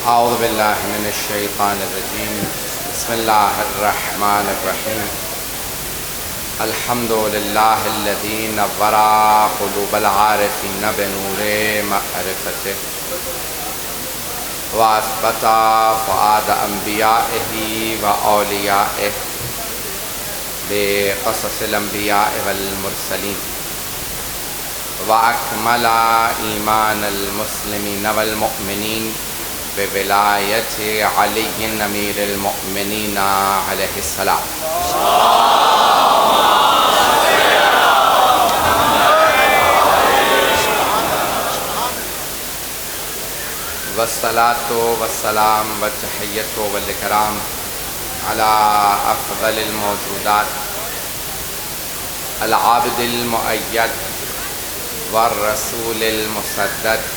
اعوذ باللہ من الشیطان الرجیم بسم اللہ الرحمن الرحیم الحمد للہ الذی نور قلوب العارفین بنور معرفتہ واثبت فؤاد انبیائہ و اولیائہ بقصص الانبیاء والمرسلین واکمل ایمان المسلمین والمؤمنین بولایت علی امیر المؤمنین علیہ السلام والصلاة والسلام والتحیۃ والاکرام علی افضل الموجودات العابد المؤید والرسول المسدد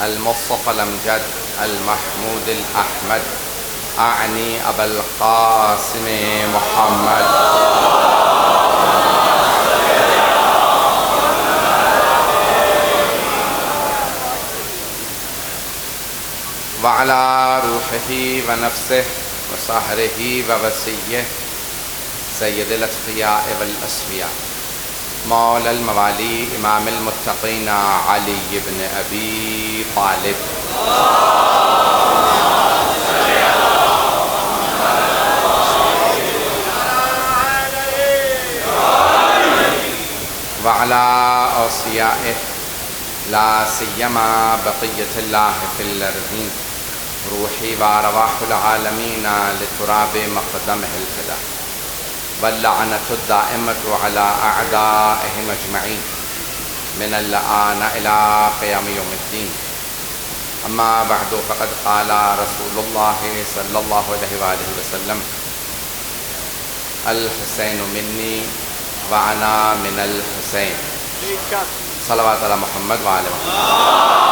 المصطفى الامجد المحمود الاحمد اعنی ابا القاسم محمد وعلى روحه ونفسه وصهره ووصيه سید الاتقیاء والاسفیاء مولا الموالی امام المتقین علی بن ابی طالب وعلى اوصیائه لا سیما بقیت اللہ فی الارضین روحی وارواح العالمین لتراب مقدمہ الفدا واللعنة الدائمة على أعدائهم أجمعين من الآن إلى قيام يوم الدين أما بعد فقد قال رسول الله صلى الله عليه وآله وسلم الحسين مني وأنا من الحسين صلوات على محمد وعلى محمد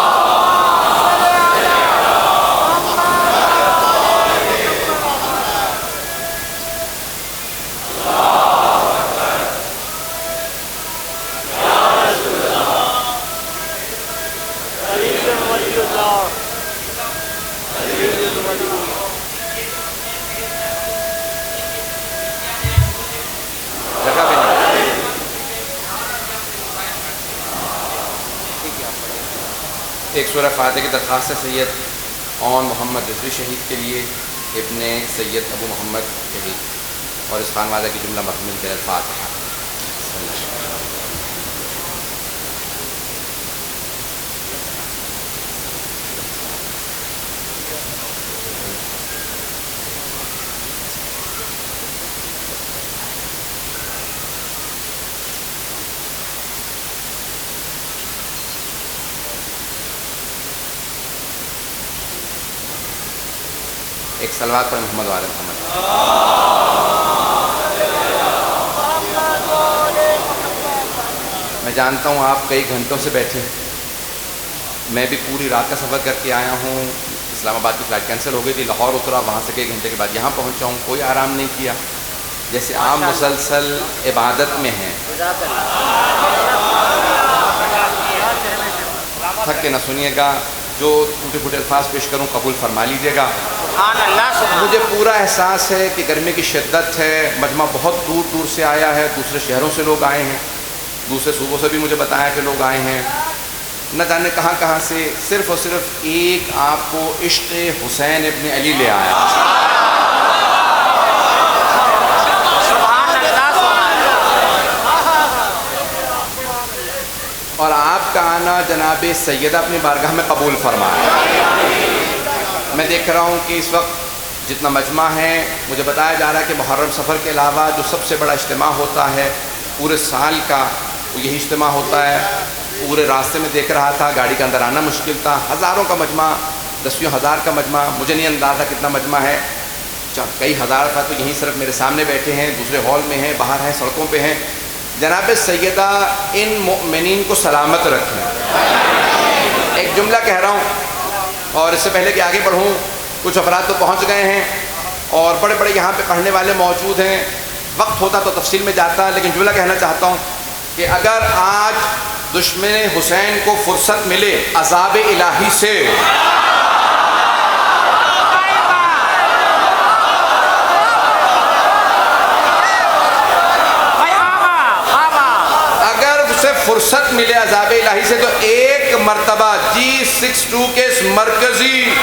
ایک سورہ فاتحہ کی درخواست ہے سید اون محمد رضوی شہید کے لیے ابن سید ابو محمد شہید اور اس خانوادہ کی جملہ محمول کے الفاتحہ ایک صلوات پر محمد وعلی محمد میں جانتا ہوں آپ کئی گھنٹوں سے بیٹھے میں بھی پوری رات کا سفر کر کے آیا ہوں اسلام آباد کی فلائٹ کینسل ہو گئی تھی لاہور اترا وہاں سے کئی گھنٹے کے بعد یہاں پہنچا ہوں کوئی آرام نہیں کیا جیسے آپ مسلسل عبادت میں ہیں تھک کے نہ سنیے گا جو ٹوٹے پھوٹے الفاظ پیش کروں قبول فرما لیجیے گا مجھے پورا احساس ہے کہ گرمی کی شدت ہے مجمع بہت دور دور سے آیا ہے دوسرے شہروں سے لوگ آئے ہیں دوسرے صوبوں سے بھی مجھے بتایا کہ لوگ آئے ہیں نہ جانے کہاں کہاں سے صرف اور صرف ایک آپ کو عشق حسین ابن علی لے آیا اور آپ کا آنا جناب سیدہ اپنی بارگاہ میں قبول فرمایا میں دیکھ رہا ہوں کہ اس وقت جتنا مجمع ہے مجھے بتایا جا رہا ہے کہ محرم سفر کے علاوہ جو سب سے بڑا اجتماع ہوتا ہے پورے سال کا وہ یہی اجتماع ہوتا ہے پورے راستے میں دیکھ رہا تھا گاڑی کے اندر آنا مشکل تھا ہزاروں کا مجمع دسیوں ہزار کا مجمع مجھے نہیں اندازہ کتنا مجمع ہے کئی ہزار کا تو یہیں صرف میرے سامنے بیٹھے ہیں دوسرے ہال میں ہیں باہر ہیں سڑکوں پہ ہیں جناب سیدہ ان مؤمنین کو سلامت رکھیں ایک جملہ کہہ رہا ہوں اور اس سے پہلے کہ آگے بڑھوں کچھ افراد تو پہنچ گئے ہیں اور بڑے بڑے یہاں پہ پڑھنے والے موجود ہیں وقت ہوتا تو تفصیل میں جاتا لیکن جملہ کہنا چاہتا ہوں کہ اگر آج دشمن حسین کو فرصت ملے عذاب الہی سے فرصت ملے عذاب الہی سے تو ایک مرتبہ G62 کے اس مرکزی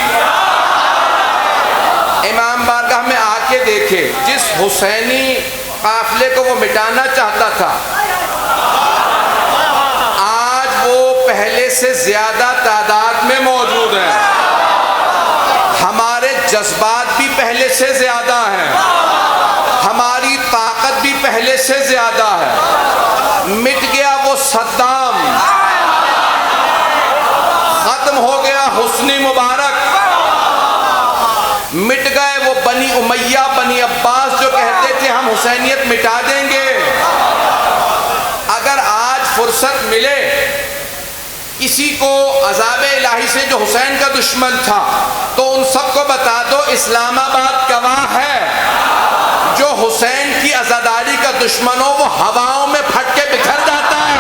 امام بارگاہ میں آ کے دیکھے، جس حسینی قافلے کو وہ مٹانا چاہتا تھا آج وہ پہلے سے زیادہ تعداد میں موجود ہیں، ہمارے جذبات بھی پہلے سے زیادہ ہیں، ہماری طاقت بھی پہلے سے زیادہ ہے۔ مٹ گیا وہ صدام، ختم ہو گیا حسنی مبارک، مٹ گئے وہ بنی امیہ بنی عباس جو کہتے تھے ہم حسینیت مٹا دیں گے۔ اگر آج فرصت ملے کسی کو عذاب الہی سے جو حسین کا دشمن تھا تو ان سب کو بتا دو اسلام آباد گواہ ہے، جو حسین کی عزاداری کا دشمن ہو وہ ہواؤں میں پھٹ کے بکھر جاتا ہے۔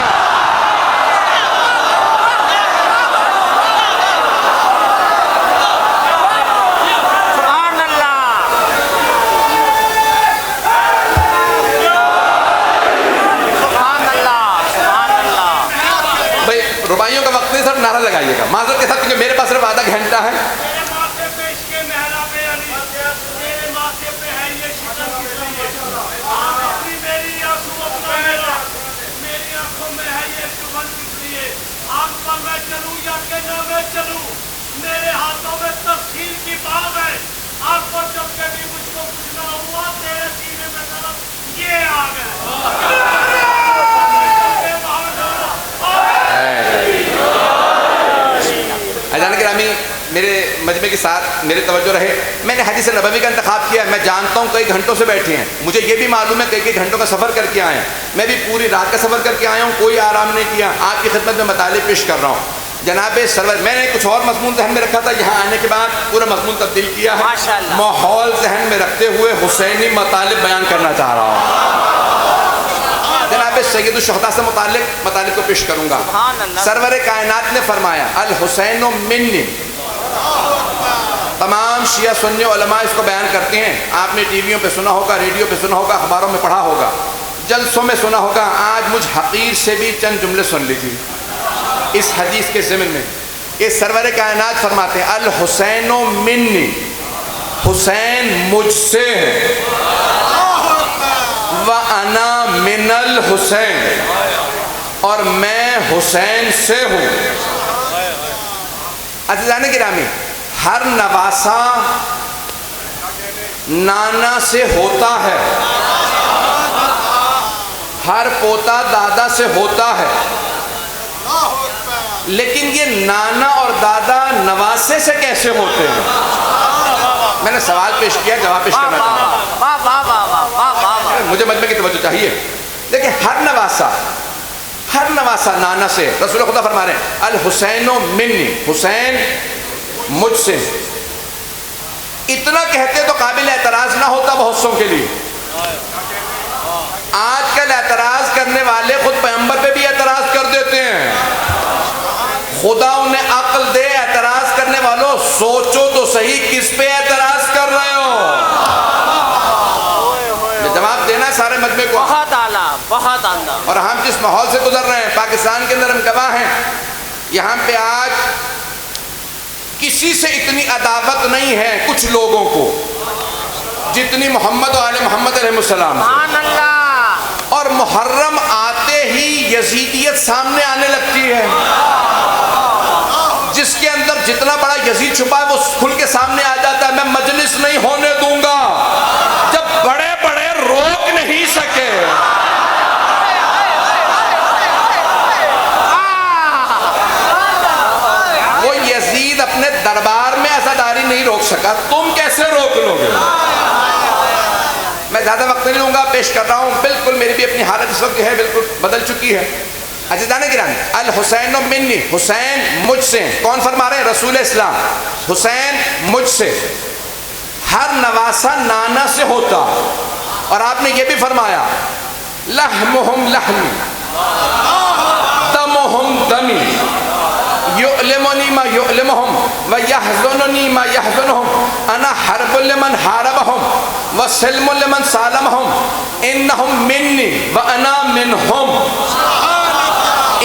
سبحان اللہ، سبحان اللہ، سبحان اللہ۔ بھائی ربائیوں کا وقت نہیں، صرف نعرہ لگائیے گا معذرت کے ساتھ، کیونکہ میرے پاس صرف آدھا گھنٹہ ہے۔ میرے ہاتھوں میں تفصیل کی بات ہے، آپ کو جب کبھی مجھ کو کچھ نہ ہوا تیرے سینے میں طرف یہ آ گئے۔ اذان گرامی، میرے مجمع کے ساتھ میرے توجہ رہے، میں نے حدیث نبوی کا انتخاب کیا ہے۔ میں جانتا ہوں کئی گھنٹوں سے بیٹھے ہیں، مجھے یہ بھی معلوم ہے کئی گھنٹوں کا سفر کر کے آئے ہیں، میں بھی پوری رات کا سفر کر کے آیا ہوں، کوئی آرام نہیں کیا، آپ کی خدمت میں مطالب پیش کر رہا ہوں۔ جناب سرور، میں نے کچھ اور مضمون ذہن میں رکھا تھا، یہاں آنے کے بعد پورا مضمون تبدیل کیا ہے، ماشاءاللہ، ماحول ذہن میں رکھتے ہوئے حسینی مطالب بیان کرنا چاہ رہا ہوں۔ جناب سید الشہداء سے متعلق مطالب کو پیش کروں گا۔ سبحان اللہ۔ سرور کائنات نے فرمایا الحسین منی، تمام شیعہ سنی علماء اس کو بیان کرتے ہیں، آپ نے ٹی ویوں پہ سنا ہوگا، ریڈیو پہ سنا ہوگا، اخباروں میں پڑھا ہوگا، جلسوں میں سنا ہوگا، آج مجھ حقیر سے بھی چند جملے سن لیجیے اس حدیث کے ضمن میں۔ یہ سرور کائنات فرماتے ہیں الحسین منی، حسین مجھ سے ہے، وَأَنَا مِنَ الْحُسَيْن، اور میں حسین سے ہوں۔ عزیزان گرامی، ہر نواسہ نانا سے ہوتا ہے، ہر پوتا دادا سے ہوتا ہے، لیکن یہ نانا اور دادا نواسے سے کیسے ہوتے ہیں؟ میں نے سوال پیش کیا، جواب پیش کرنا چاہتا ہوں۔ واہ واہ واہ واہ واہ واہ واہ۔ مجھے مجمع کی توجہ چاہیے۔ دیکھیں ہر نواسہ نانا سے، رسول خدا فرما رہے ہیں الحسین منی، حسین مجھ سے۔ اتنا کہتے تو قابل اعتراض نہ ہوتا بہت سو کے لیے۔ آج کل اعتراض کرنے والے خود پیغمبر پہ بھی اعتراض کر دیتے ہیں۔ خدا انہیں عقل دے، اعتراض کرنے والوں سوچو تو صحیح کس پہ اعتراض کر رہے ہو؟ جواب دینا سارے مجمع کو۔ بہت اعلیٰ، بہت اعلیٰ۔ اور ہم جس ماحول سے گزر رہے ہیں پاکستان کے اندر ہم گواہ ہیں، یہاں پہ آج کسی سے اتنی عداوت نہیں ہے کچھ لوگوں کو جتنی محمد و آل محمد علیہ السلام سے۔ سبحان اللہ۔ اور محرم آتے ہی یزیدیت سامنے آنے لگتی ہے، جس کے اندر جتنا بڑا یزید چھپا ہے وہ کھل کے سامنے آ جاتا ہے۔ میں مجلس نہیں ہونے دوں گا جب بڑے بڑے روک نہیں سکے۔ وہ یزید اپنے دربار میں عزاداری نہیں روک سکا، تم کیسے روک لو گے؟ میں زیادہ وقت نہیں لوں گا، پیش کر رہا ہوں۔ بالکل میری بھی اپنی حالت اس وقت جو ہے بالکل بدل چکی ہے۔ عزیزان گرامی، الحسین منی، حسین مجھ سے۔ کون فرما رہے ہیں؟ رسول اسلام۔ حسین مجھ سے، ہر نواسہ نانا سے ہوتا، اور آپ نے یہ بھی فرمایا لحمہم لحمی دمہم دمی یؤلمنی ما یؤلمہم ویحزننی ما یحزنہم انا حرب لمن حاربہم وسلم لمن سالمہم انہم منی وانا منہم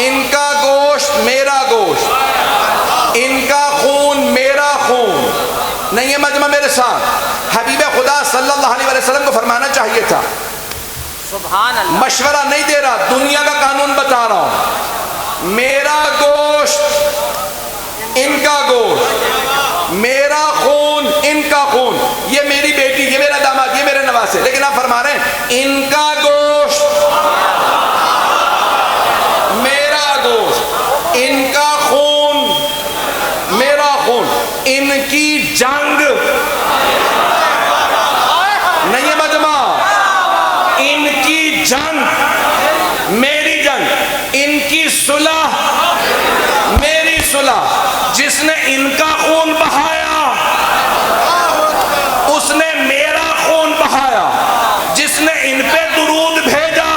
ان کا گوشت میرا گوشت، ان کا خون میرا خون. نہیں ہے مجمع میرے ساتھ، حبیب خدا صلی اللہ علیہ وسلم کو فرمانا چاہیے تھا. سبحان اللہ. مشورہ نہیں دے رہا، دنیا کا قانون بتا رہا ہوں. میرا گوشت ان کا گوشت، میرا خون ان کا خون. یہ میری بیٹی، یہ میرا داماد، یہ میرے نواسے. لیکن آپ فرما رہے ہیں ان کا گوشت میرا گوشت، ان کا خون میرا خون. ان کی جنگ نہیں ہے مجمع، ان کی جنگ میری جنگ، ان کی صلح میری صلح. جس نے ان کا خون بہایا اس نے میرا خون بہایا. جس نے ان پہ درود بھیجا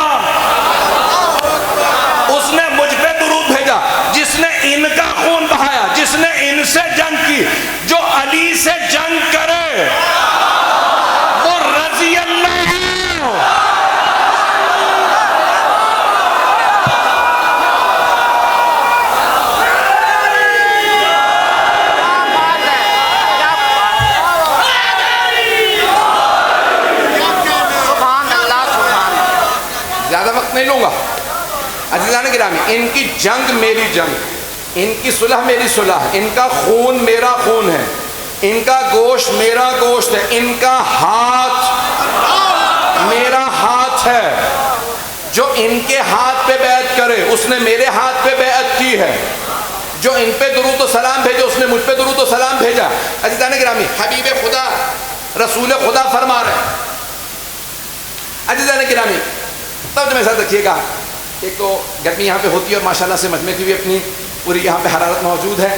اس نے مجھ پہ درود بھیجا. جس نے ان کا خون بہایا، جس نے ان سے جنگ کی، جو علی سے جنگ کرے وہ رضی اللہ. زیادہ وقت نہیں لوں گا عزیزان گرامی. ان کی جنگ میری جنگ، ان کی صلح میری صلح، ان کا خون میرا خون ہے، ان کا گوشت میرا گوشت ہے، ان کا ہاتھ میرا ہاتھ ہے. جو ان کے ہاتھ پہ بیعت کرے اس نے میرے ہاتھ پہ بیعت کی ہے. جو ان پہ درود و سلام بھیجے اس نے مجھ پہ درود و سلام بھیجا. عزیزان گرامی، حبیب خدا رسول خدا فرما رہے ہیں. عزیزان گرامی تب میرے ساتھ رکھیے گا. ایک تو گرمی یہاں پہ ہوتی ہے اور ماشاءاللہ سے مجمع کی بھی اپنی پوری یہاں پہ حرارت موجود ہے.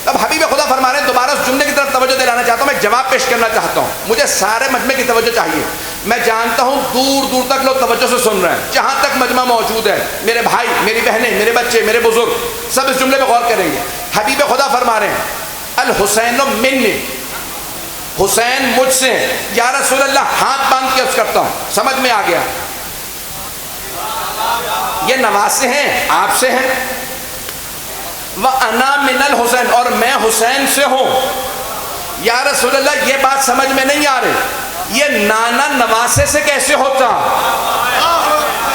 تب حبیب خدا فرما رہے ہیں، دوبارہ اس جملے کی طرف توجہ دلانا چاہتا ہوں. میں جواب پیش کرنا چاہتا ہوں. مجھے سارے مجمع کی توجہ چاہیے. میں جانتا ہوں دور دور تک لوگ توجہ سے سن رہے ہیں. جہاں تک مجمع موجود ہے، میرے بھائی، میری بہنیں، میرے بچے، میرے بزرگ، سب اس جملے پہ غور کریں گے. حبیب خدا فرما رہے ہیں الحسین منی، حسین مجھ سے. یا رسول اللہ، ہاتھ باندھ کے عرض کرتا ہوں، سمجھ میں آ گیا. یہ نواسے ہیں، آپ سے ہیں. وَأَنَا مِنَ الْحُسَيْنِ، اور میں حسین سے ہوں. یا رسول اللہ، یہ بات سمجھ میں نہیں آ رہی، یہ نانا نواسے سے کیسے ہوتا؟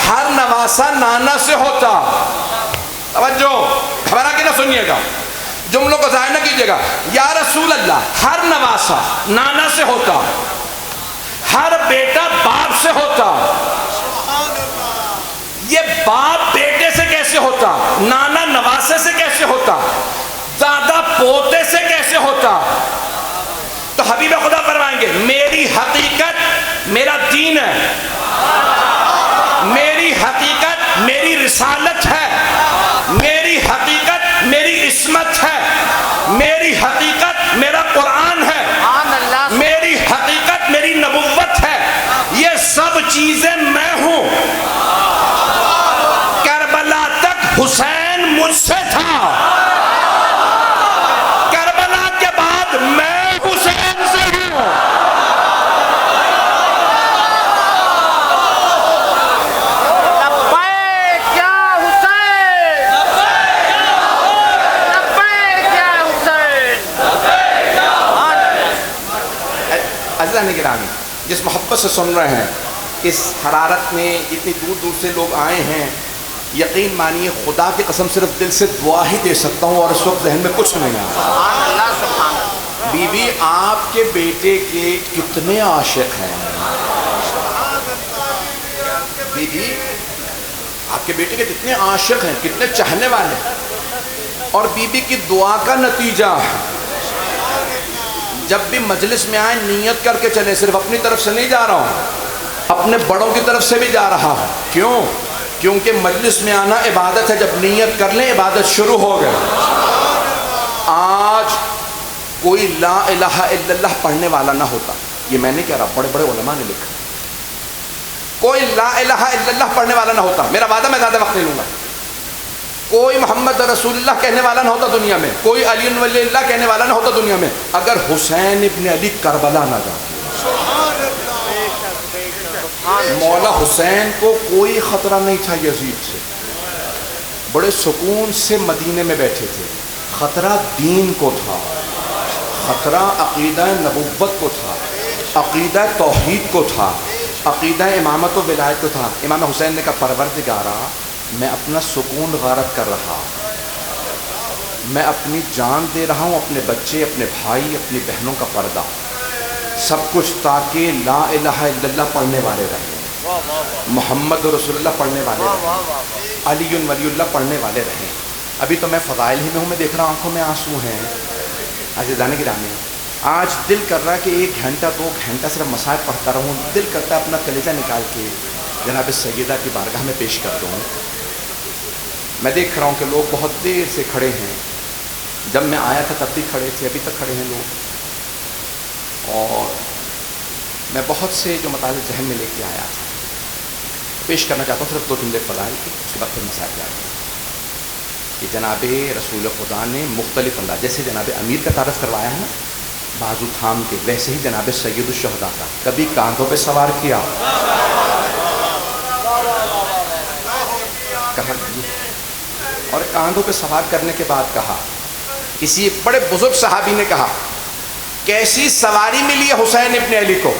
ہر نواسا نانا سے ہوتا. توجہ، گھبرا کے نہ سنیے گا، جملوں کو ضائع نہ کیجیے گا. یا رسول اللہ، ہر نواسا نانا سے ہوتا، ہر بیٹا باپ سے ہوتا. یہ باپ بیٹے سے کیسے ہوتا؟ نانا نواسے سے کیسے ہوتا؟ دادا پوتے سے کیسے ہوتا؟ تو حبیب خدا فرمائیں گے میری حقیقت میرا دین ہے، میری حقیقت میری رسالت ہے، میری حقیقت میری عصمت ہے، میری حقیقت میرا قرآن ہے، میری حقیقت میری نبوت ہے. یہ سب چیزیں میں ہوں. کربلا تک حسین مجھ سے تھا، کربلا کے بعد میں حسین سے ہوں. لبیک یا حسین، لبیک یا حسین. عزیزان گرامی، جس محبت سے سن رہے ہیں، اس حرارت میں اتنی دور دور سے لوگ آئے ہیں، یقین مانیے خدا کی قسم صرف دل سے دعا ہی دے سکتا ہوں اور اس وقت ذہن میں کچھ نہیں آ رہا. سبحان اللہ، سبحان اللہ. بی بی آپ کے بیٹے کے کتنے عاشق ہیں؟ بی بی آپ کے بیٹے کے کتنے عاشق ہیں، کتنے چاہنے والے ہیں. اور بی بی کی دعا کا نتیجہ جب بھی مجلس میں آئیں نیت کر کے چلیں. صرف اپنی طرف سے نہیں جا رہا ہوں، اپنے بڑوں کی طرف سے بھی جا رہا ہوں. کیوں؟ کیونکہ مجلس میں آنا عبادت ہے. جب نیت کر لیں عبادت شروع ہو گئے. آج کوئی لا الہ الا اللہ پڑھنے والا نہ ہوتا، یہ میں نے کہہ رہا، بڑے بڑے علماء نے لکھا، کوئی لا الہ الا اللہ پڑھنے والا نہ ہوتا. میرا وعدہ میں زیادہ وقت نہیں لوں گا. کوئی محمد رسول اللہ کہنے والا نہ ہوتا دنیا میں، کوئی علی ولی اللہ کہنے والا نہ ہوتا دنیا میں، اگر حسین ابن علی کربلا نہ جاتے. مولا حسین کو کوئی خطرہ نہیں تھا یزید سے. بڑے سکون سے مدینے میں بیٹھے تھے. خطرہ دین کو تھا، خطرہ عقیدہ نبوت کو تھا، عقیدہ توحید کو تھا، عقیدہ امامت و ولایت کو تھا. امام حسین نے کہا پروردگارا میں اپنا سکون غارت کر رہا، میں اپنی جان دے رہا ہوں، اپنے بچے، اپنے بھائی، اپنی بہنوں کا پردہ، سب کچھ تاکہ لا الہ الا اللہ پڑھنے والے رہیں، محمد رسول اللہ پڑھنے والے رہیں، علی ولی اللہ پڑھنے والے رہیں. ابھی تو میں فضائل ہی میں ہوں، میں دیکھ رہا ہوں آنکھوں میں آنسو ہیں. عزیزان گرامی، آج دل کر رہا ہے کہ 1 گھنٹہ 2 گھنٹہ صرف مصائب پڑھتا رہوں. دل کرتا ہے اپنا کلیجہ نکال کے جناب سیدہ کی بارگاہ میں پیش کر دوں. میں دیکھ رہا ہوں کہ لوگ بہت دیر سے کھڑے ہیں. جب میں آیا تھا تب بھی کھڑے تھے، ابھی تک کھڑے ہیں لوگ. اور میں بہت سے جو مطالب ذہن میں لے کے آیا تھا پیش کرنا چاہتا ہوں، صرف 2 جملے فضائل کے، اس کے بعد پھر مسائل جائیں گے. کہ جناب رسول خدا نے مختلف انداز، جیسے جناب امیر کا تعارف کروایا ہے نا بازو تھام کے، ویسے ہی جناب سید الشہداء کا کبھی کاندھوں پہ سوار کیا، کہا اور کاندھوں پہ سوار کرنے کے بعد کہا، کسی بڑے بزرگ صحابی نے کہا کیسی سواری ملی ہے حسین ابن علی کو؟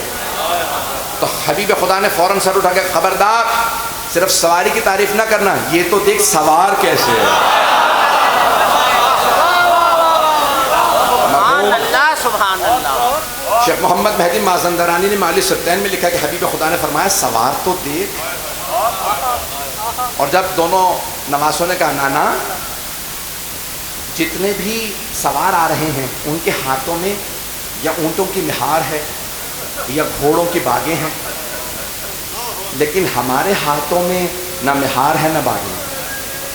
تو حبیب خدا نے فوراً سر اٹھا کے خبردار صرف سواری کی تعریف نہ کرنا، یہ تو دیکھ سوار کیسے ہے. سبحان اللہ. شیخ محمد مہدی مازندرانی نے معالی ستین میں لکھا کہ حبیب خدا نے فرمایا سوار تو دیکھ. اور جب دونوں نواسوں نے کہا نانا جتنے بھی سوار آ رہے ہیں ان کے ہاتھوں میں یا اونٹوں کی مہار ہے یا گھوڑوں کی باگیں ہیں، لیکن ہمارے ہاتھوں میں نہ مہار ہے نہ باگیں.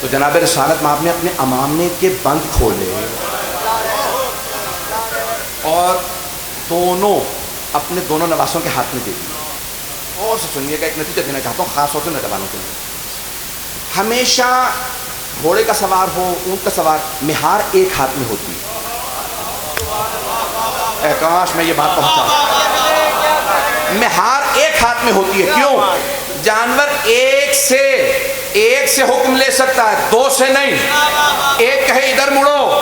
تو جناب رسالت مآب نے اپنے امامے کے بند کھولے اور اپنے دونوں نواسوں کے ہاتھ میں دے دی. اور سے سنیے گا، ایک نتیجہ دینا چاہتا ہوں خاص طور سے نوجوانوں کے لیے. ہمیشہ گھوڑے کا سوار ہو، اونٹ کا سوار، مہار ایک ہاتھ میں ہوتی ہے. اے کاش میں یہ بات پہنچا. مہار ایک ہاتھ میں ہوتی ہے. کیوں؟ جانور ایک سے حکم لے سکتا ہے، 2 سے نہیں. ایک کہے ادھر مڑو،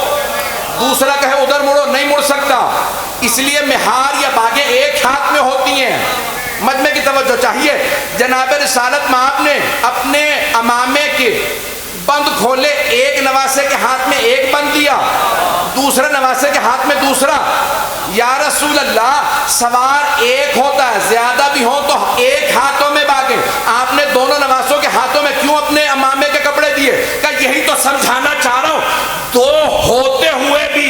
دوسرا کہے ادھر مڑو، نہیں مڑ سکتا. اس لیے مہار یا باگیں ایک ہاتھ میں ہوتی ہیں. مجمع کی توجہ چاہیے. جناب رسالت مآب نے اپنے امامے کے بند کھولے، ایک نواسے کے ہاتھ میں ایک بند دیا، دوسرے نواسے کے ہاتھ میں دوسرا. یا رسول اللہ سوار ایک ہوتا ہے، زیادہ بھی ہو تو ایک ہاتھوں میں باگیں، آپ نے دونوں نواسوں کے ہاتھوں میں کیوں اپنے امامے کے کپڑے دیے؟ کہ یہی تو سمجھانا چاہ رہا ہوں، 2 ہوتے ہوئے بھی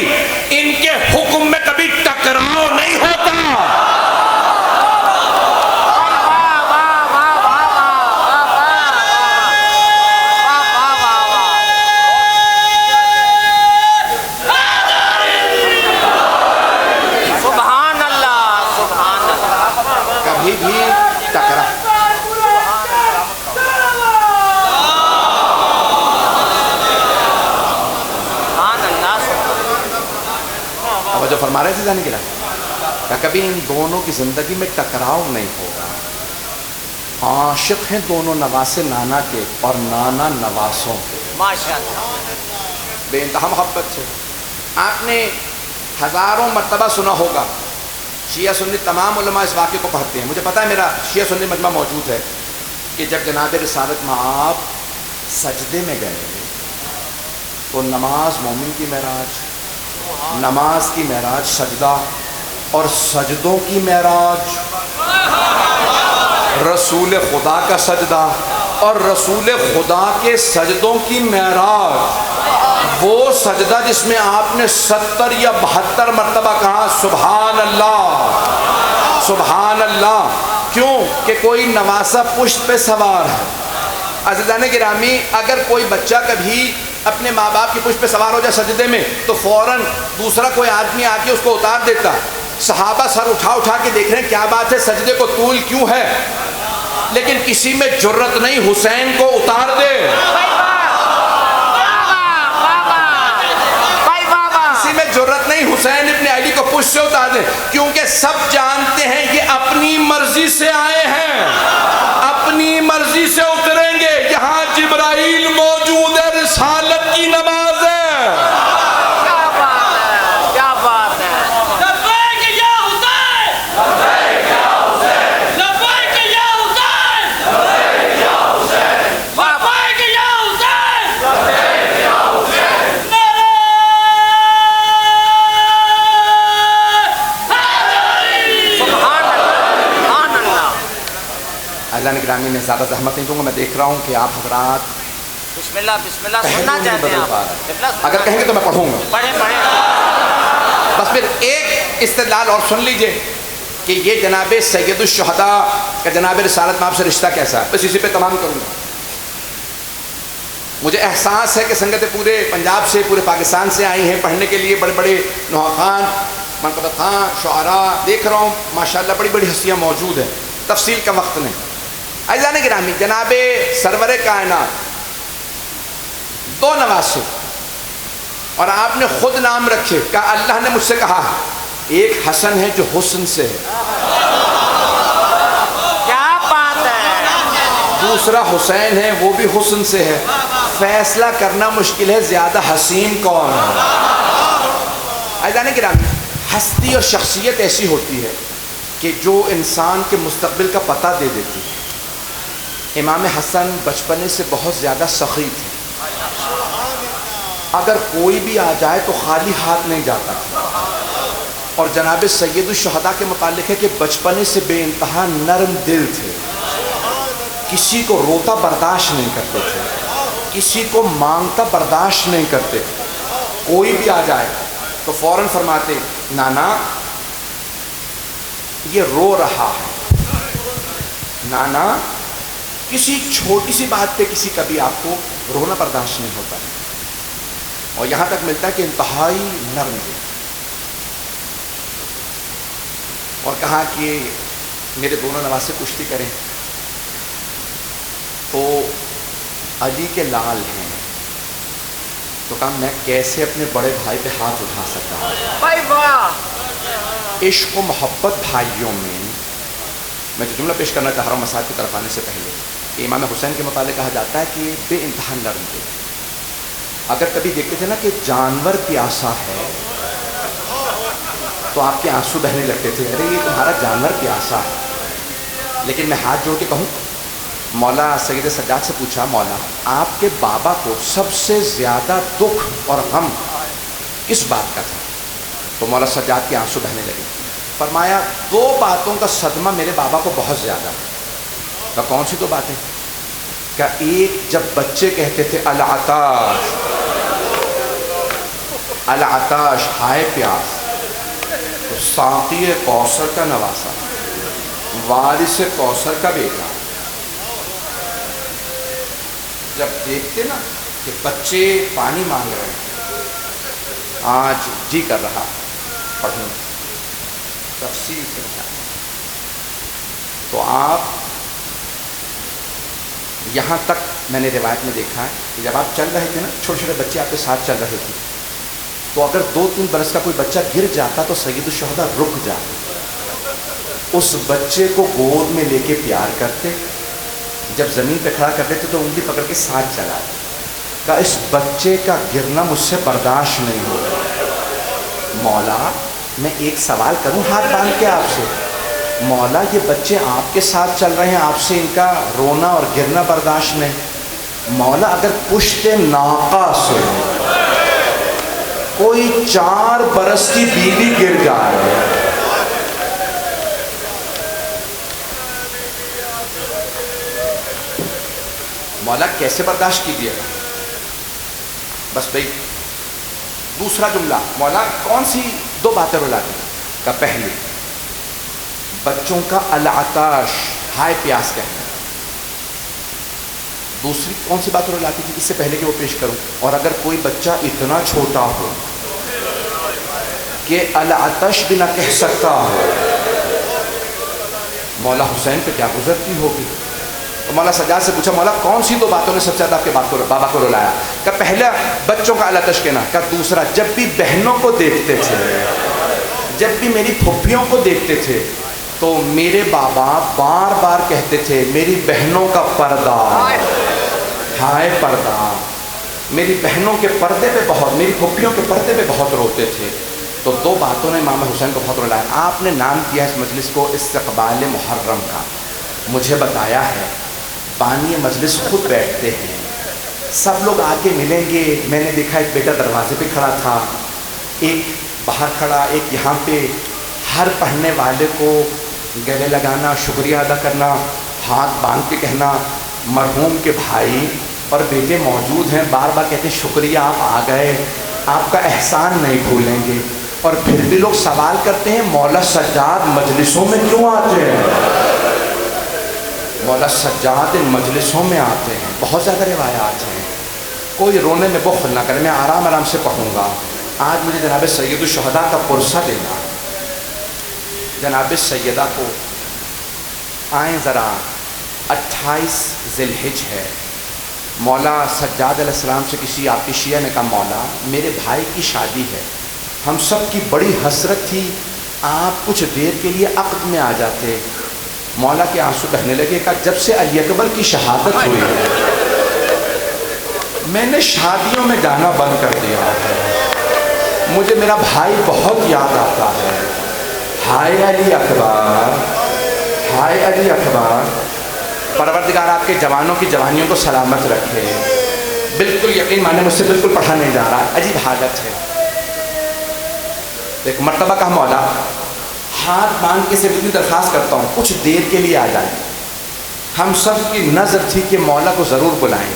ان کے حکم میں کبھی ٹکراؤ نہیں ہوتا. جو فرما رہے تھے جانے کے لیے کبھی ان دونوں کی زندگی میں ٹکراؤ نہیں ہوگا. عاشق ہیں دونوں نواسے نانا کے اور نانا نواسوں کے، بے انتہا محبت سے. آپ نے ہزاروں مرتبہ سنا ہوگا، شیعہ سنی تمام علماء اس واقعے کو پڑھتے ہیں. مجھے پتا ہے میرا شیعہ سنی مجمع موجود ہے کہ جب جناب رسالت مآب سجدے میں گئے تو نماز مومن کی معراج، نماز کی معراج سجدہ، اور سجدوں کی معراج رسول خدا کا سجدہ، اور رسول خدا کے سجدوں کی معراج وہ سجدہ جس میں آپ نے 70 یا 72 مرتبہ کہا سبحان اللہ سبحان اللہ. کیوں؟ کہ کوئی نواسا پشت پہ سوار ہے. عزیزان گرامی، اگر کوئی بچہ کبھی اپنے ماں باپ کی پشت پہ سوار ہو جائے سجدے میں تو فوراً دوسرا کوئی آدمی آ کے اس کو اتار دیتا. صحابہ سر اٹھا کے دیکھ رہے ہیں کیا بات ہے، سجدے کو طول کیوں ہے، لیکن کسی میں جرت نہیں حسین کو اتار دے. کسی میں جرت نہیں حسین ابن علی کو پشت سے اتار دے، کیونکہ سب جانتے ہیں یہ اپنی مرضی سے آئے ہیں، اپنی مرضی سے اتریں گے. یہاں جبرائیل موجود ہے، گرامی میں زیادہ زحمت نہیں دوں گا. میں دیکھ رہا ہوں کہ آپ حضرات بسم اللہ بسم اللہ پہلو سننا نہیں چاہتے ہیں بدل آپ. پا رہے. قبلہ سننا. اگر کہیں گے تو میں پڑھوں گا. پڑھیں پڑھیں. بس پھر ایک استدلال اور سن لیجئے کہ یہ جناب سید الشہداء کا جناب رسالت میں آپ سے رشتہ کیسا ہے. بس اسی پہ تمام کروں گا. مجھے احساس ہے کہ سنگتیں پورے پنجاب سے پورے پاکستان سے آئی ہیں پڑھنے کے لیے. بڑے بڑے نوحہ خان منقبت خان شعراء دیکھ رہا ہوں ماشاءاللہ بڑی بڑی ہستیاں موجود ہیں. تفصیل کا وقت نہیں. عزیزان گرامی جناب سرور کائنات دو نواسے اور آپ نے خود نام رکھے. کہا اللہ نے مجھ سے کہا ایک حسن ہے جو حسن سے ہے, کیا بات ہے. دوسرا حسین ہے وہ بھی حسن سے ہے. فیصلہ کرنا مشکل ہے زیادہ حسین کون ہے. عزیزان گرامی ہستی اور شخصیت ایسی ہوتی ہے کہ جو انسان کے مستقبل کا پتہ دے دیتی ہے. امام حسن بچپنے سے بہت زیادہ سخی تھے. اگر کوئی بھی آ جائے تو خالی ہاتھ نہیں جاتا تھا. اور جناب سید الشہداء کے متعلق ہے کہ بچپنے سے بے انتہا نرم دل تھے. کسی کو روتا برداشت نہیں کرتے تھے, کسی کو مانگتا برداشت نہیں کرتے. کوئی بھی آ جائے تو فوراً فرماتے نانا یہ رو رہا ہے. نانا کسی چھوٹی سی بات پہ کسی کا بھی آپ کو رونا برداشت نہیں ہوتا. اور یہاں تک ملتا ہے کہ انتہائی نرم دل. اور کہا کہ میرے دونوں نواسے کشتی کریں تو علی کے لال ہیں. تو کہا میں کیسے اپنے بڑے بھائی پہ ہاتھ اٹھا سکتا ہوں. بھائی واہ. عشق و محبت بھائیوں میں جو جملہ پیش کرنا چاہ رہا ہوں مسائل کی طرف آنے سے پہلے کہ امام حسین کے متعلق کہا جاتا ہے کہ بے انتہا نرم تھے. اگر کبھی دیکھتے تھے نا کہ جانور پیاسا ہے تو آپ کے آنسو بہنے لگتے تھے, ارے یہ تمہارا جانور پیاسا ہے. لیکن میں ہاتھ جوڑ کے کہوں مولا سید سجاد سے پوچھا مولا آپ کے بابا کو سب سے زیادہ دکھ اور غم کس بات کا تھا؟ تو مولا سجاد کے آنسو بہنے لگے. فرمایا دو باتوں کا صدمہ میرے بابا کو بہت زیادہ ہے. کہا کون سی دو باتیں؟ کہ ایک جب بچے کہتے تھے العطاش العطاش ہائے پیاس, تو ساقی کوثر کا نواسا وارث کوثر کا بیٹا جب دیکھتے نا کہ بچے پانی مانگ رہے ہیں, آج جی کر رہا پڑھوں تفصیل سے تو آپ یہاں تک میں نے روایت میں دیکھا ہے کہ جب آپ چل رہے تھے نا چھوٹے چھوٹے بچے آپ کے ساتھ چل رہے تھے تو اگر 2-3 برس کا کوئی بچہ گر جاتا تو سید الشہداء رک جاتے, اس بچے کو گود میں لے کے پیار کرتے, جب زمین پہ کھڑا کرتے تھے تو انگلی پکڑ کے ساتھ چلاتے. کہ اس بچے کا گرنا مجھ سے برداشت نہیں ہوگا. مولا میں ایک سوال کروں ہاتھ باندھ کے آپ سے, مولا یہ بچے آپ کے ساتھ چل رہے ہیں, آپ سے ان کا رونا اور گرنا برداشت نہیں. مولا اگر پشت ناقہ سے کوئی 4 برس کی بیوی گر جائے مولا کیسے برداشت کیجیے گا؟ بس بھائی دوسرا جملہ مولا کون سی 2 باتیں رلاتی؟ کا پہلی بچوں کا العطاش ہائے پیاس کہنا. دوسری کون سی بات رلاتی تھی اس سے پہلے کہ وہ پیش کروں؟ اور اگر کوئی بچہ اتنا چھوٹا ہو کہ العطش بھی نہ کہہ سکتا ہو, مولا حسین پہ کیا گزرتی ہوگی. تو مولا سجاد سے پوچھا مولا کون سی 2 باتوں نے سب سے زیادہ آپ کے بابا کو رلایا؟ کہ پہلا بچوں کا العطش کہنا, کہ دوسرا جب بھی بہنوں کو دیکھتے تھے, جب بھی میری پھپھیوں کو دیکھتے تھے تو میرے بابا بار بار کہتے تھے میری بہنوں کا پردہ ہائے پردہ. میری بہنوں کے پردے پہ بہت, میری پھپھیوں کے پردے پہ بہت روتے تھے. تو 2 باتوں نے امام حسین کو بہت رلایا. آپ نے نام کیا اس مجلس کو استقبال محرم کا. مجھے بتایا ہے بانی مجلس خود بیٹھتے ہیں, سب لوگ آ کے ملیں گے. میں نے دیکھا ایک بیٹا دروازے پہ کھڑا تھا, ایک باہر کھڑا, ایک یہاں پہ. ہر پڑھنے والے کو گلے لگانا, شکریہ ادا کرنا, ہاتھ باندھ کے کہنا مرحوم کے بھائی اور بیٹے موجود ہیں، بار بار کہتے ہیں شکریہ آپ آ گئے، آپ کا احسان نہیں بھولیں گے، اور پھر بھی لوگ سوال کرتے ہیں مولا سجاد مجلسوں میں کیوں آتے ہیں؟ مولا سجاد ان مجلسوں میں آتے ہیں، بہت زیادہ روایات ہیں، کوئی رونے میں بخل نہ کرے، میں آرام آرام سے پڑھوں گا۔ آج مجھے جناب سید الشہداء کا پرسہ دینا، جناب سیدہ کو آئیں ذرا، 28 ذی الحج ہے، مولا سجاد علیہ السلام سے کسی آتشیہ نے کہا مولا میرے بھائی کی شادی ہے، ہم سب کی بڑی حسرت تھی آپ کچھ دیر کے لیے عقد میں آ جاتے۔ مولا کے آنسو بہنے لگے، کہا جب سے علی اکبر کی شہادت ہوئی ہے میں نے شادیوں میں جانا بند کر دیا ہے، مجھے میرا بھائی بہت یاد آتا ہے، ہائے علی اکبر، ہائے علی اکبر۔ پروردگار آپ کے جوانوں کی جوانیوں کو سلامت رکھے۔ بالکل یقین مانے مجھ سے بالکل پڑھا نہیں جا رہا، عجیب حالت ہے۔ ایک مرتبہ کہا مولا ہاتھ باندھ کے سے اتنی درخواست کرتا ہوں کچھ دیر کے لیے آ جائیں۔ ہم سب کی نظر تھی کہ مولا کو ضرور بلائیں۔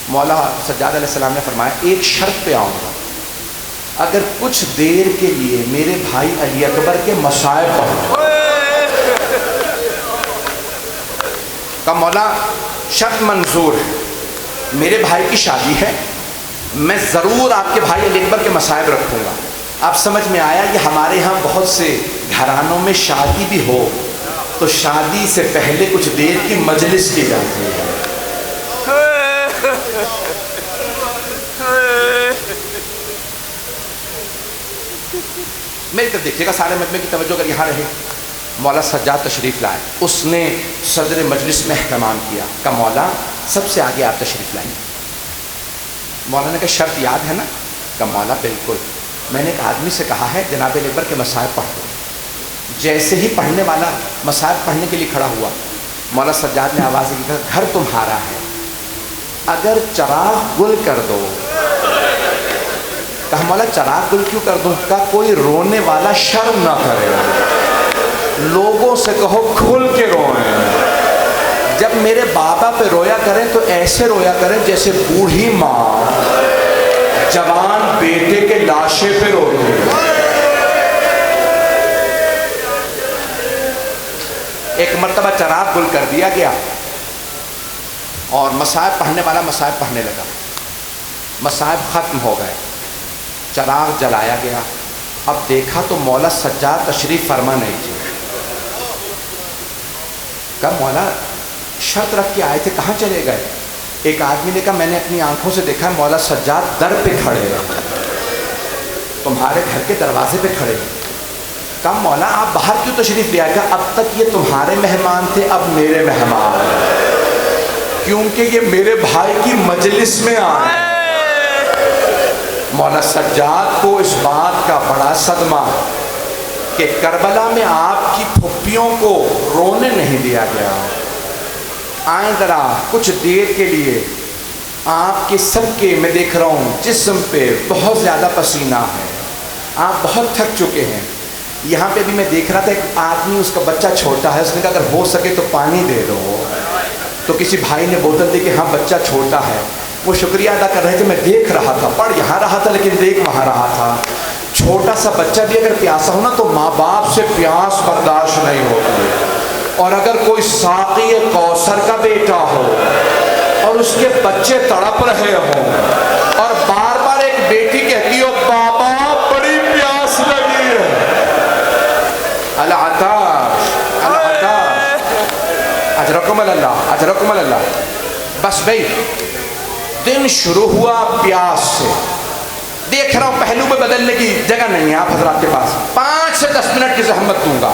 مولا سجاد علیہ السلام نے فرمایا ایک شرط پہ آؤں گا، اگر کچھ دیر کے لیے میرے بھائی علی اکبر کے مصائب پڑھو۔ کہا مولا شرط منظور ہے، میرے بھائی کی شادی ہے، میں ضرور آپ کے بھائی علی اکبر کے مصائب رکھوں گا۔ اب سمجھ میں آیا کہ ہمارے ہاں بہت سے گھرانوں میں شادی بھی ہو تو شادی سے پہلے کچھ دیر کی مجلس کی جاتی ہے۔ میری طرف دیکھیے گا، سارے مجمع کی توجہ اگر یہاں رہے۔ مولا سجاد تشریف لائے، اس نے صدر مجلس میں اہتمام کیا، کہا مولا سب سے آگے آپ تشریف لائیں۔ مولا نے کہا شرط یاد ہے نا؟ کہا مولا بالکل، میں نے ایک آدمی سے کہا ہے جناب علی اکبر کے مصائب پڑھ دو۔ جیسے ہی پڑھنے والا مصائب پڑھنے کے لیے کھڑا ہوا، مولا سجاد نے آواز دی، کہا گھر تمہارا ہے، اگر چراغ گل کر دو۔ کہا مولا چراغ گل کیوں کر دوں؟ کہا کوئی رونے والا شرم نہ کرے، لوگوں سے کہو کھل کے روئیں، جب میرے بابا پہ رویا کریں تو ایسے رویا کریں جیسے بوڑھی ماں جوان بیٹے کے لاشے پہ روتی ہے۔ ایک مرتبہ چراغ گل کر دیا گیا اور مصائب پڑھنے والا مصائب پڑھنے لگا، مصائب ختم ہو گئے، چراغ جلایا گیا۔ اب دیکھا تو مولا سجاد تشریف فرما نہیں تھی۔ کہا مولا شرط رکھ کے آئے تھے کہاں چلے گئے؟ ایک آدمی نے کہا میں نے اپنی آنکھوں سے دیکھا مولا سجاد در پہ کھڑے ہیں، تمہارے گھر کے دروازے پہ کھڑے ہیں۔ کہا مولا آپ باہر کیوں تشریف لے آئے؟ کہا اب تک یہ تمہارے مہمان تھے، اب میرے مہمان ہیں، کیونکہ یہ میرے بھائی کی مجلس میں آئے۔ مولا سجاد کو اس بات کا بڑا صدمہ کہ کربلا میں آپ کی پھپھیوں کو رونے نہیں دیا گیا۔ آئیں ذرا کچھ دیر کے لیے، آپ کے سب کے میں دیکھ رہا ہوں جسم پہ بہت زیادہ پسینہ ہے، آپ بہت تھک چکے ہیں۔ یہاں پہ بھی میں دیکھ رہا تھا ایک آدمی، اس کا بچہ چھوٹا ہے، اس نے کہا اگر ہو سکے تو پانی دے دو، تو کسی بھائی نے بوتل دی کہ ہاں بچہ چھوٹا ہے، وہ شکریہ ادا کر رہے تھے، میں دیکھ رہا تھا، پڑھ یہاں رہا تھا لیکن دیکھ وہاں رہا تھا۔ چھوٹا سا بچہ بھی اگر پیاسا ہو نا تو ماں باپ سے پیاس برداشت نہیں ہوتی، اور اگر کوئی ساقی کوثر کا بیٹا ہو اور اس کے بچے تڑپ رہے ہوں اور بار بار ایک بیٹی کہتی ہو بابا بڑی پیاس لگی ہے، العطاش العطاش، اجرکم اللہ اجرکم اللہ۔ بس بھائی دن شروع ہوا پیاس سے، دیکھ رہا ہوں پہلو پہ بدلنے کی جگہ نہیں ہے آپ حضرات کے پاس، 5 سے 10 منٹ کی زحمت دوں گا،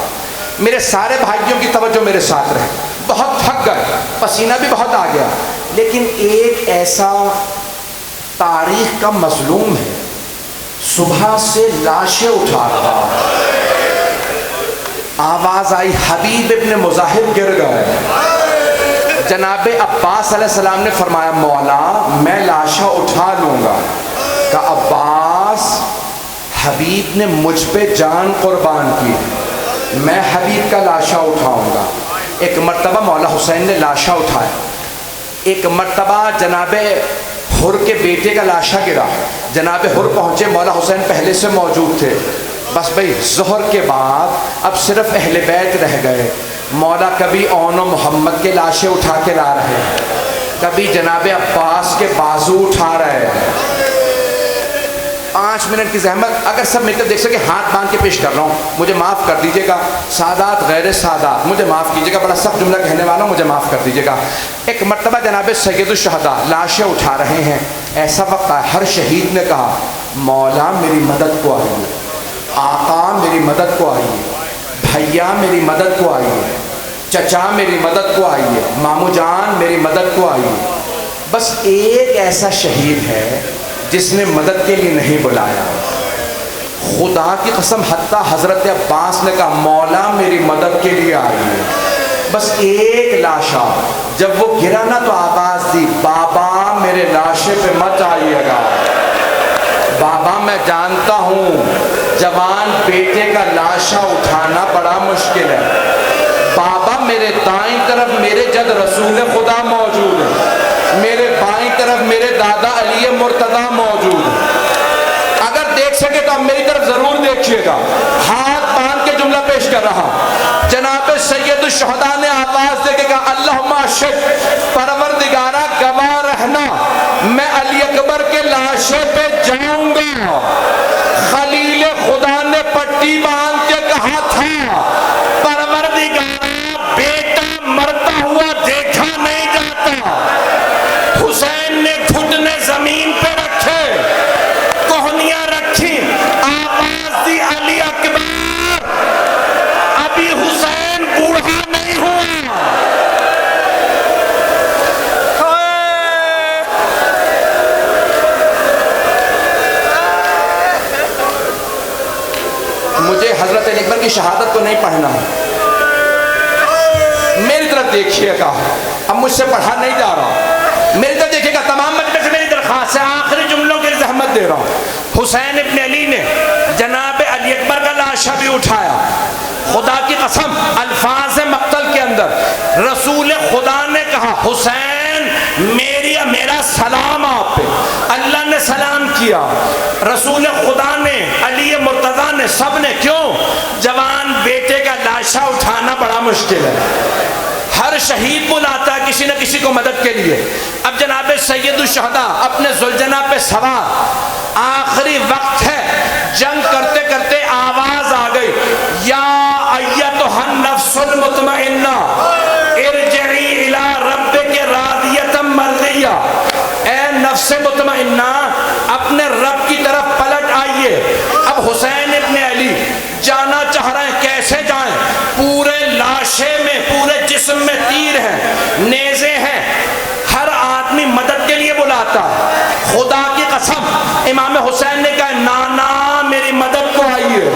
میرے سارے بھائیوں کی توجہ میرے ساتھ رہے۔ بہت تھک گئے، پسینہ بھی بہت آ گیا، لیکن ایک ایسا تاریخ کا مظلوم ہے، صبح سے لاشیں اٹھا رہا، آواز آئی حبیب ابن مظاہر گر گئے۔ جناب عباس علیہ السلام نے فرمایا مولا میں لاشیں اٹھا لوں گا۔ کہا عباس حبیب نے مجھ پہ جان قربان کی، میں حبیب کا لاشا اٹھاؤں گا۔ ایک مرتبہ مولا حسین نے لاشا اٹھایا، ایک مرتبہ جناب حر کے بیٹے کا لاشا گرا، جناب حر پہنچے، مولا حسین پہلے سے موجود تھے، بس بھائی ظہر کے بعد اب صرف اہل بیت رہ گئے، مولا کبھی اون و محمد کے لاشیں اٹھا کے لا رہے ہیں، کبھی جناب عباس کے بازو اٹھا رہے ہیں۔ 5 منٹ کی زحمت، اگر سب مل کر دیکھ سکے، ہاتھ باندھ کے پیش کر رہا ہوں، مجھے معاف کر دیجیے گا، سادات غیر سادات مجھے معاف کیجیے گا، بڑا سخت جملہ کہنے والا ہوں، مجھے معاف کر دیجیے گا۔ ایک مرتبہ جناب سید الشہداء لاشیں اٹھا رہے ہیں، ایسا وقت آیا، ہر شہید نے کہا مولا میری مدد کو آئیے، آقا میری مدد کو آئیے، بھیا میری مدد کو آئیے، چچا میری مدد کو آئیے، مامو جان میری مدد کو آئیے۔ بس ایک ایسا شہید ہے جس نے مدد کے لیے نہیں بلایا، خدا کی قسم حتیٰ حضرت عباس نے کہا مولا میری مدد کے لیے آئیے۔ بس ایک لاشا، جب وہ گرا نا تو آواز دی، بابا میرے لاشے پہ مت آئیے گا، بابا میں جانتا ہوں جوان بیٹے کا لاشا اٹھانا بڑا مشکل ہے، بابا میرے دائیں طرف میرے جد رسول خدا موجود ہے، میرے بائیں طرف میرے دادا علی مرتضیٰ موجود ہے، اگر دیکھ سکے تو اب میری طرف ضرور دیکھیے گا۔ ہاتھ باندھ کے جملہ پیش کر رہا، جناب سید الشہداء نے آواز دے کے کہا اللہم اشہد، پروردگارہ گواہ رہنا میں علی اکبر کے لاشے پہ جاؤں گا۔ خلیل خدا نے پٹی باندھ کے کہا تھا پروردگارہ بیٹا مرتا ہوا دیکھا نہیں جاتا۔ حسین نے گھٹنے زمین پہ رکھے، کوہنیاں رکھی، آواز دی علی اکبر ابھی حسین بوڑھا نہیں ہوا۔ مجھے حضرت علی اکبر کی شہادت کو نہیں پڑھنا ہے، میری طرف دیکھیے گا، اب مجھ سے پڑھا نہیں جا رہا، میری طرف دیکھیے گا، تمام مجمع سے میری درخواست ہے، آخری جملوں کی زحمت دے رہا ہوں۔ حسین ابن علی نے جناب علی اکبر کا لاشا بھی اٹھایا، خدا کی قسم الفاظ مقتل کے اندر رسول خدا نے کہا حسین میرا سلام آپ پہ، اللہ نے سلام کیا، رسول خدا نے علی مرتضیٰ نے، سب نے، کیوں؟ جوان بیٹے کا لاشا اٹھانا بڑا مشکل ہے، ہر شہید بلاتا ہے کسی نہ کسی کو مدد کے لیے۔ اب جناب سید الشہداء اپنے ذوالجناح پہ سوار، آخری وقت ہے، جنگ کرتے کرتے آواز آ گئی، یا ایتھا النفس المطمئنہ ارجعی الی ربک راضیۃ مرضیہ، اے نفس مطمئنہ اپنے رب کی طرف پلٹ آئیے۔ اب حسین ابن علی جانا چاہ رہے ہیں، کیسے جائیں؟ پورے لاشے میں، پورے جسم میں تیر ہیں، نیزے ہیں، ہر آدمی مدد کے لیے بلاتا۔ خدا کی قسم امام حسین نے کہا نانا میری مدد کو آئیے،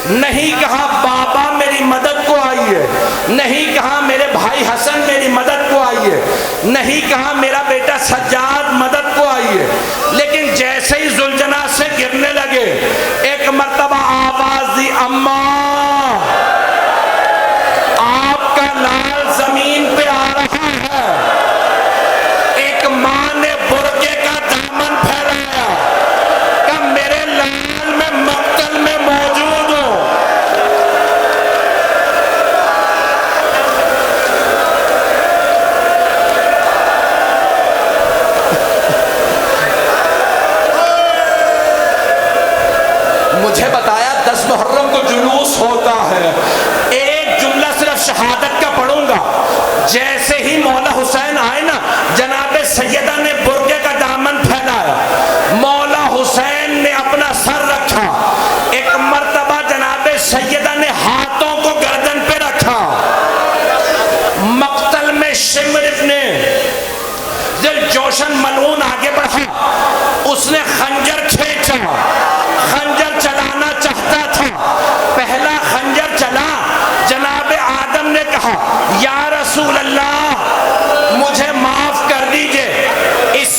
نہیں کہا بابا میری مدد کو آئیے، نہیں کہا میرے بھائی حسن میری مدد کو آئیے، نہیں کہا میرا بیٹا سجاد مدد کو آئیے، لیکن جیسے ہی ذوالجناح سے گرنے لگے ایک مرتبہ آواز دی، اماں آپ کا لال زمین پہ آ رہا ہے۔ ایک ماں نے برقعے کا دامن پھیلایا کہ میرے لال میں مقتل میں موجود ہوں۔ مجھے بتایا 10 محرم کو جلوس ہوتا ہے، ایک جملہ صرف شہادت کا پڑھوں گا، جیسے ہی مولا حسین آئے نا جناب سیدہ نے برقعے کا دامن پھیلایا، مولا حسین نے اپنا سر رکھا، ایک مرتبہ جناب سیدہ نے ہاتھوں کو گردن پہ رکھا، مقتل میں شمر ابن دل جوشن ملعون آگے بڑھا، اس نے خنجر کھینچا، خنجر چلانا چاہتا تھا، پہلا خنجر چلا، جناب آدم نے کہا یا رسول اللہ مجھے معاف کر دیجئے، اس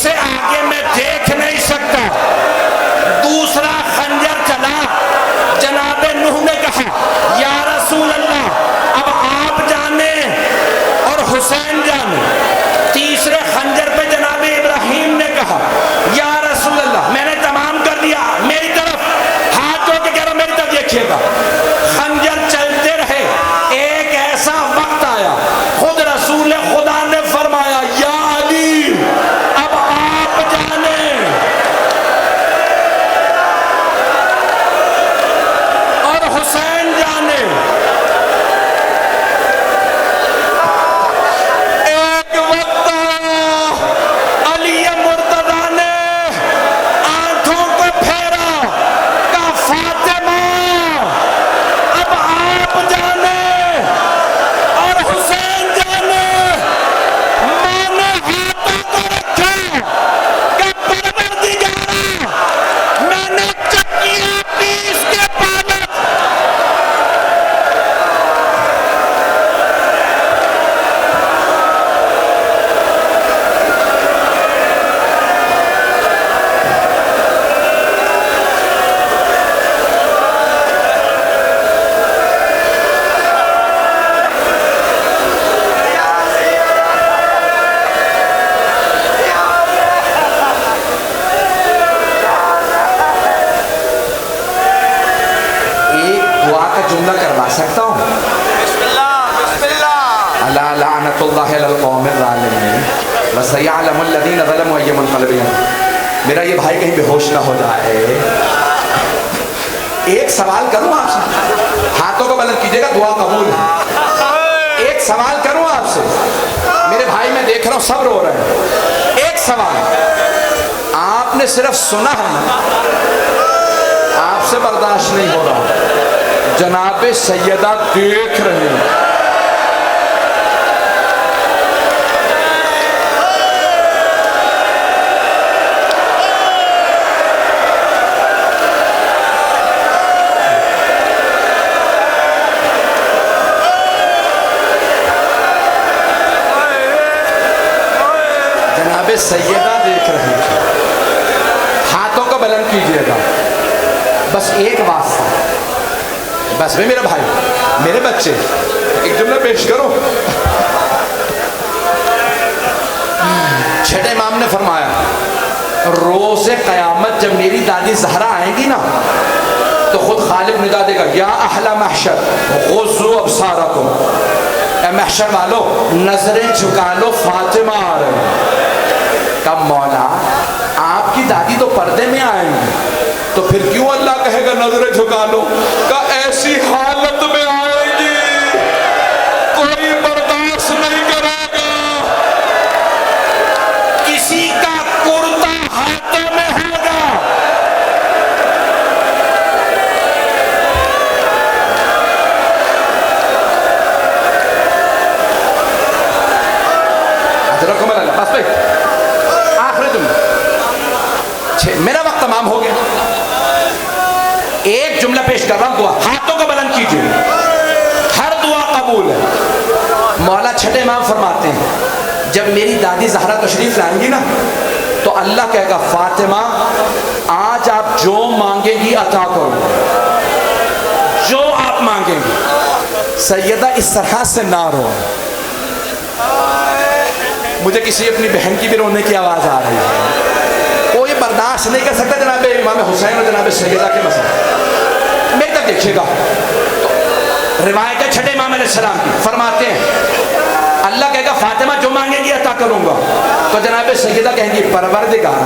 دیکھیے گا خنجر چلتے رہے، ایک ایسا وقت آیا خود رسول خدا نے فرمایا یا علی اب آپ جانے، اور حسین جانے۔ ایک وقت آیا علی مرتضیٰ نے آنکھوں کو پھیرا، کہا فاطمہ اب آپ جانے اور حسین جانے۔ ماں نے ہاتھوں کو رکھا کہ پروردگارا میں نے چکیاں پیس کے پالا۔ ایک دعا کا جملہ کروا سکتا ہوں؟ بسم اللہ الا لعنت اللہ علی القوم الظالمین وسیعلم الذین ظلموا ای منقلب ینقلبون۔ میرا یہ بھائی کہیں بے ہوش نہ ہو جائے۔ ایک سوال کروں آپ سے، ہاتھوں کو بلند کیجئے گا، دعا قبول ہے۔ ایک سوال کروں آپ سے، میرے بھائی میں دیکھ رہا ہوں سب رو رہے ہیں۔ ایک سوال، آپ نے صرف سنا ہے نا، آپ سے برداشت نہیں ہو رہا، جناب سیدہ دیکھ رہے ہیں۔ جناب سیدہ دیکھ رہے ہیں، ہاتھوں کو بلند کیجئے گا۔ بس ایک واسطہ، بس میں، میرا بھائی، میرے بچے، ایک جملہ پیش کرو۔ چھٹے امام نے فرمایا روز قیامت جب میری دادی زہرا آئیں گی نا تو خود خالق ندا دے گا یا اہل محشر غضوا ابصارکم، اے محشر والو نظریں جھکا لو، فاطمہ آ رہے ہیں۔ کب مولا آپ کی دادی تو پردے میں آئیں گی، تو پھر کیوں اللہ کہے گا نظریں جھکا لو؟ کہ ایسی حالت میں آئے گی کوئی برداشت نہیں کرے گا، کسی کا کرتا ہاتھوں میں ہوگا۔ ادرکم اللہ، بس بھائی آخری جملہ، میرا وقت تمام ہو گیا۔ ایک جملہ پیش کر رہا ہوں، دعا ہاتھوں کو بلند کیجئے، ہر دعا قبول ہے۔ مولا چھٹے امام فرماتے ہیں جب میری دادی زہرا تشریف لائیں گی نا تو اللہ کہے گا فاطمہ آج آپ جو مانگے گی عطا کرو، جو آپ مانگیں گی۔ سیدہ اس طرح سے نہ رو، مجھے کسی اپنی بہن کی بھی رونے کی آواز آ رہی ہے، کوئی برداشت نہیں کر سکتا جناب امام حسین اور جناب سیدہ کے مسئلہ۔ میری طرف دیکھیے گا، روایت ہے چھٹے امام علیہ السلام کی، فرماتے ہیں اللہ کہے گا فاطمہ جو مانگے گی عطا کروں گا، تو جناب سیدہ کہیں گی پروردگار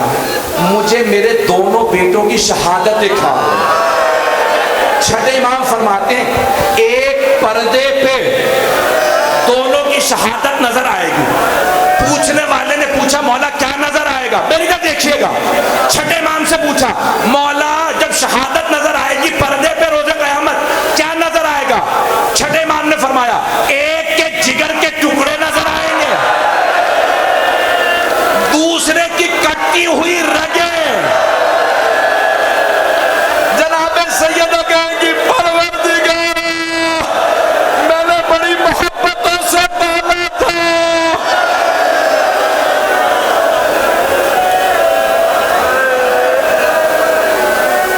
مجھے میرے دونوں بیٹوں کی شہادت دکھا دو۔ چھٹے امام فرماتے ہیں ایک پردے پہ دونوں کی شہادت نظر آئے گی۔ پوچھنے والے نے پوچھا مولا کیا نظر آئے گا؟ میری طرف دیکھیے گا، چھٹے امام سے پوچھا مولا جب شہادت نظر آئے گی پردے پہ روز قیامت کیا نظر آئے گا؟ چھٹے امام نے فرمایا ایک کے جگر کے ٹکڑے نظر آئیں گے، دوسرے کی کٹی ہوئی رگ